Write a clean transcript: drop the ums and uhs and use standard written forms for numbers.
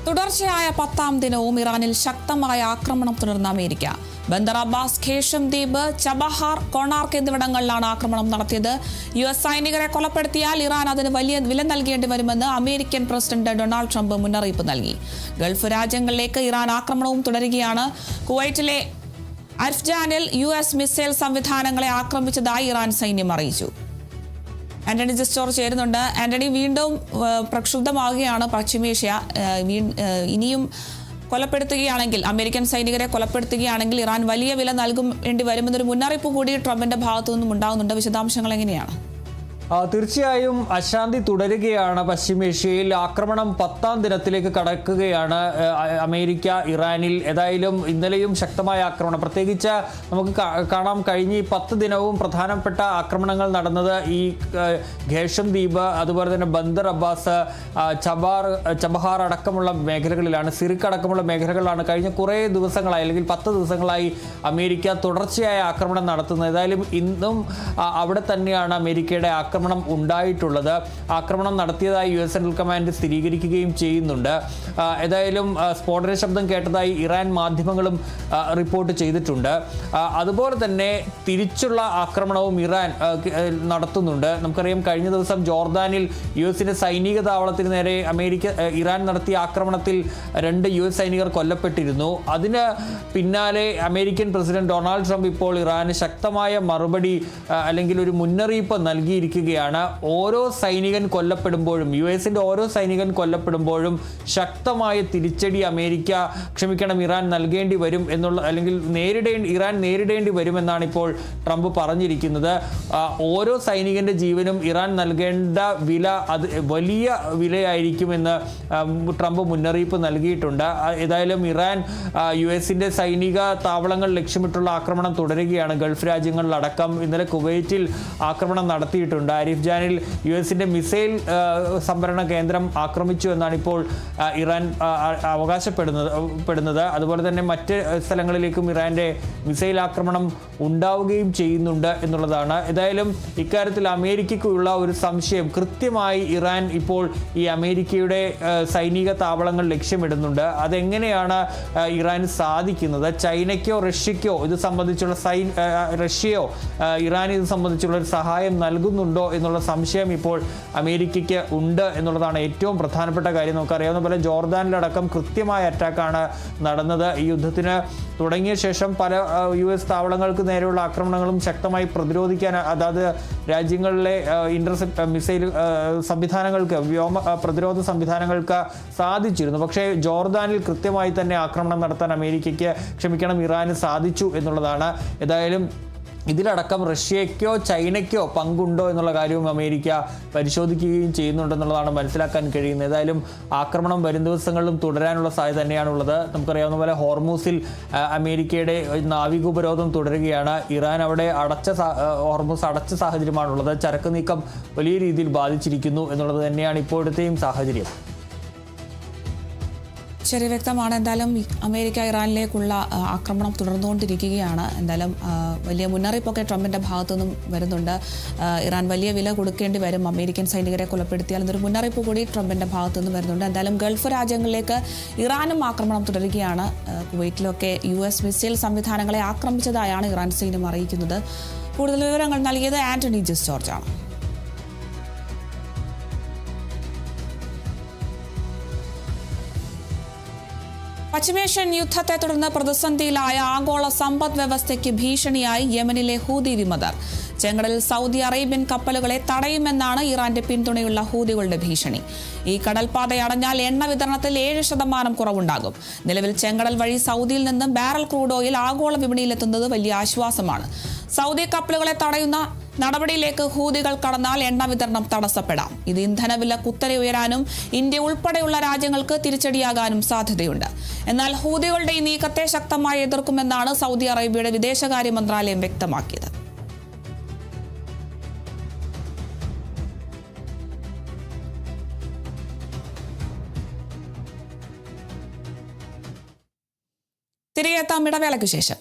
തുടർച്ചയായ 10ാം ദിനവും ഇറാനിൽ ശക്തമായ ആക്രമണം തുടർന്ന അമേരിക്ക. ബന്ദർ അബ്ബാസ്, ഖേഷം ദ്വീപ്, ചബഹാർ, കൊണാർക്ക് എന്നിവിടങ്ങളിലാണ് ആക്രമണം നടത്തിയത്. US സൈനികരെ കൊലപ്പെടുത്തിയാൽ ഇറാൻ അതിന് വലിയ വില നൽകേണ്ടി വരുമെന്ന് അമേരിക്കൻ പ്രസിഡന്റ് ഡൊണാൾഡ് ട്രംപ് മുന്നറിയിപ്പ് നൽകി. ഗൾഫ് രാജ്യങ്ങളിലേക്ക് ഇറാൻ ആക്രമണവും തുടരുകയാണ്. കുവൈറ്റിലെ അർഫ്ജാനിൽ US മിസൈൽ സംവിധാനങ്ങളെ ആക്രമിച്ചതായി ഇറാൻ സൈന്യം അറിയിച്ചു. ആന്റണി ജസ്റ്റോർ ചേരുന്നുണ്ട്. ആന്റണി, വീണ്ടും പ്രക്ഷുബ്ധമാവുകയാണ് പശ്ചിമേഷ്യ. ഇനിയും കൊലപ്പെടുത്തുകയാണെങ്കിൽ, അമേരിക്കൻ സൈനികരെ കൊലപ്പെടുത്തുകയാണെങ്കിൽ ഇറാൻ വലിയ വില നൽകേണ്ടി വരുമെന്നൊരു മുന്നറിയിപ്പ് കൂടി ട്രംപിന്റെ ഭാഗത്തു നിന്നും ഉണ്ടാകുന്നുണ്ട്. വിശദാംശങ്ങൾ എങ്ങനെയാണ്? തീർച്ചയായും അശാന്തി തുടരുകയാണ് പശ്ചിമേഷ്യയിൽ. ആക്രമണം 10ാം ദിനത്തിലേക്ക് കടക്കുകയാണ് അമേരിക്ക ഇറാനിൽ. ഏതായാലും ഇന്നലെയും ശക്തമായ ആക്രമണം, പ്രത്യേകിച്ച് നമുക്ക് കാണാം കഴിഞ്ഞ 10 ദിനവും പ്രധാനപ്പെട്ട ആക്രമണങ്ങൾ നടന്നത് ഈ ഖേഷം ദ്വീപ്, അതുപോലെ തന്നെ ബന്ദർ അബ്ബാസ്, ചബഹാർ അടക്കമുള്ള മേഖലകളിലാണ്, സിറിക് അടക്കമുള്ള മേഖലകളിലാണ് കഴിഞ്ഞ കുറേ ദിവസങ്ങളായി, അല്ലെങ്കിൽ 10 ദിവസങ്ങളായി അമേരിക്ക തുടർച്ചയായ ആക്രമണം നടത്തുന്നത്. ഏതായാലും ഇന്നും അവിടെ തന്നെയാണ് അമേരിക്കയുടെ ആക്രമണം ഉണ്ടായിട്ടുള്ളത്. ആക്രമണം നടത്തിയതായി US സെൻട്രൽ കമാൻഡ് സ്ഥിരീകരിക്കുകയും ചെയ്യുന്നുണ്ട്. ഏതായാലും സ്ഫോടന ശബ്ദം കേട്ടതായി ഇറാൻ മാധ്യമങ്ങളും റിപ്പോർട്ട് ചെയ്തിട്ടുണ്ട്. അതുപോലെ തന്നെ തിരിച്ചുള്ള ആക്രമണവും ഇറാൻ നടത്തുന്നുണ്ട്. നമുക്കറിയാം കഴിഞ്ഞ ദിവസം ജോർദാനിൽ US സൈനിക താവളത്തിന് നേരെ ഇറാൻ നടത്തിയ ആക്രമണത്തിൽ 2 US സൈനികർ കൊല്ലപ്പെട്ടിരുന്നു. അതിന് പിന്നാലെ അമേരിക്കൻ പ്രസിഡന്റ് ഡൊണാൾഡ് ട്രംപ് ഇപ്പോൾ ഇറാന് ശക്തമായ മറുപടി അല്ലെങ്കിൽ ഒരു മുന്നറിയിപ്പ് നൽകിയിരിക്കുകയാണ്. ഓരോ സൈനികൻ കൊല്ലപ്പെടുമ്പോഴും, US ഓരോ സൈനികൻ കൊല്ലപ്പെടുമ്പോഴും ശക്തമായ തിരിച്ചടി ഇറാൻ നൽകേണ്ടി വരും എന്നുള്ള, അല്ലെങ്കിൽ ഇറാൻ നേരിടേണ്ടി വരുമെന്നാണ് ഇപ്പോൾ ട്രംപ് പറഞ്ഞിരിക്കുന്നത്. ഓരോ സൈനികന്റെ ജീവനും ഇറാൻ നൽകേണ്ട വില അത് വലിയ വിലയായിരിക്കുമെന്ന് ട്രംപ് മുന്നറിയിപ്പ് നൽകിയിട്ടുണ്ട്. ഏതായാലും ഇറാൻ US സൈനിക താവളങ്ങൾ ലക്ഷ്യമിട്ടുള്ള ആക്രമണം തുടരുകയാണ്. ഗൾഫ് രാജ്യങ്ങളിലടക്കം ഇന്നലെ കുവൈറ്റിൽ ആക്രമണം നടത്തിയിട്ടുണ്ട്. അർഫ്ജാനിൽ US മിസൈൽ സംഭരണ കേന്ദ്രം ആക്രമിച്ചു എന്നാണ് ഇപ്പോൾ ഇറാൻ അവകാശപ്പെടുന്നത്. അതുപോലെ തന്നെ മറ്റ് സ്ഥലങ്ങളിലേക്കും ഇറാന്റെ മിസൈൽ ആക്രമണം ഉണ്ടാവുകയും ചെയ്യുന്നുണ്ട് എന്നുള്ളതാണ്. ഏതായാലും ഇക്കാര്യത്തിൽ അമേരിക്കയ്ക്കുള്ള ഒരു സംശയം, കൃത്യമായി ഇറാൻ ഇപ്പോൾ ഈ അമേരിക്കയുടെ സൈനിക താവളങ്ങൾ ലക്ഷ്യമിടുന്നുണ്ട്. അതെങ്ങനെയാണ് ഇറാന് സാധിക്കുന്നത്? ചൈനയ്ക്കോ റഷ്യയ്ക്കോ ഇത് സംബന്ധിച്ചുള്ള റഷ്യയോ ഇറാൻ ഇത് സംബന്ധിച്ചുള്ള ഒരു സഹായം നൽകുന്നുണ്ടോ എന്നുള്ള സംശയം ഇപ്പോൾ അമേരിക്കയ്ക്ക് ഉണ്ട് എന്നുള്ളതാണ് ഏറ്റവും പ്രധാനപ്പെട്ട കാര്യം. നമുക്കറിയാവുന്ന പോലെ ജോർദാനിലടക്കം കൃത്യമായ അറ്റാക്കാണ് നടന്നത്. ഈ യുദ്ധത്തിന് തുടങ്ങിയ ശേഷം പല US താവളങ്ങൾക്ക് നേരെയുള്ള ആക്രമണങ്ങളും ശക്തമായി പ്രതിരോധിക്കാൻ അതാത് രാജ്യങ്ങളിലെ ഇന്റർസെപ്റ്റ് മിസൈൽ സംവിധാനങ്ങൾക്ക്, വ്യോമ പ്രതിരോധ സംവിധാനങ്ങൾക്ക് സാധിച്ചിരുന്നു. പക്ഷേ ജോർദാനിൽ കൃത്യമായി തന്നെ ആക്രമണം നടത്താൻ ഇറാന് സാധിച്ചു എന്നുള്ളതാണ്. ഏതായാലും ഇതിലടക്കം റഷ്യയ്ക്കോ ചൈനയ്ക്കോ പങ്കുണ്ടോ എന്നുള്ള കാര്യവും അമേരിക്ക പരിശോധിക്കുകയും ചെയ്യുന്നുണ്ടെന്നുള്ളതാണ് മനസ്സിലാക്കാൻ കഴിയുന്നത്. ഏതായാലും ആക്രമണം വരും ദിവസങ്ങളിലും തുടരാനുള്ള സാധ്യത തന്നെയാണുള്ളത്. നമുക്കറിയാവുന്ന പോലെ ഹോർമൂസിൽ അമേരിക്കയുടെ നാവിക ഉപരോധം തുടരുകയാണ്. ഇറാൻ അവിടെ ഹോർമൂസ് അടച്ച സാഹചര്യമാണുള്ളത്. ചരക്ക് നീക്കം വലിയ രീതിയിൽ ബാധിച്ചിരിക്കുന്നു എന്നുള്ളത് തന്നെയാണ് ഇപ്പോഴത്തെയും സാഹചര്യം. ശരി, വ്യക്തമാണ്. എന്തായാലും അമേരിക്ക ഇറാനിലേക്കുള്ള ആക്രമണം തുടർന്നുകൊണ്ടിരിക്കുകയാണ്. എന്തായാലും വലിയ മുന്നറിയിപ്പൊക്കെ ട്രംപിന്റെ ഭാഗത്തു നിന്നും വരുന്നുണ്ട്. ഇറാൻ വലിയ വില കൊടുക്കേണ്ടി വരും അമേരിക്കൻ സൈനികരെ കൊലപ്പെടുത്തിയാൽ എന്നൊരു മുന്നറിയിപ്പ് കൂടി ട്രംപിന്റെ ഭാഗത്തു നിന്നും വരുന്നുണ്ട്. എന്തായാലും ഗൾഫ് രാജ്യങ്ങളിലേക്ക് ഇറാനും ആക്രമണം തുടരുകയാണ്. കുവൈറ്റിലൊക്കെ US മിസൈൽ സംവിധാനങ്ങളെ ആക്രമിച്ചതായാണ് ഇറാൻ സൈന്യം അറിയിക്കുന്നത്. കൂടുതൽ വിവരങ്ങൾ നൽകിയത് ആന്റണി ജസ്റ്റോർജാണ്. പശ്ചിമേഷ്യൻ യുദ്ധത്തെ തുടർന്ന് പ്രതിസന്ധിയിലായ ആഗോള സമ്പദ് വ്യവസ്ഥയ്ക്ക് ഭീഷണിയായി യമനിലെ ഹൂതി വിമതർ. ചെങ്കടലിൽ സൗദി അറേബ്യൻ കപ്പലുകളെ തടയുമെന്നാണ് ഇറാന്റെ പിന്തുണയുള്ള ഹൂതികളുടെ ഭീഷണി. ഈ കടൽപാത അടഞ്ഞാൽ എണ്ണ വിതരണത്തിൽ 7% കുറവുണ്ടാകും. നിലവിൽ ചെങ്കടൽ വഴി സൗദിയിൽ നിന്നും ബാരൽ ക്രൂഡ് ഓയിൽ ആഗോള വിപണിയിലെത്തുന്നത് വലിയ ആശ്വാസമാണ്. സൗദി കപ്പലുകളെ തടയുന്ന നടപടിയിലേക്ക് ഹൂതികൾ കടന്നാൽ എണ്ണ വിതരണം തടസ്സപ്പെടാം. ഇത് ഇന്ധനവില കുത്തനെ ഉയരാനും ഇന്ത്യ ഉൾപ്പെടെയുള്ള രാജ്യങ്ങൾക്ക് തിരിച്ചടിയാകാനും സാധ്യതയുണ്ട്. എന്നാൽ ഹൂതികളുടെ ഈ നീക്കത്തെ ശക്തമായി എതിർക്കുമെന്നാണ് സൗദി അറേബ്യയുടെ വിദേശകാര്യ മന്ത്രാലയം വ്യക്തമാക്കിയത്. തിരികെ എത്താം ഇടവേളയ്ക്ക് ശേഷം.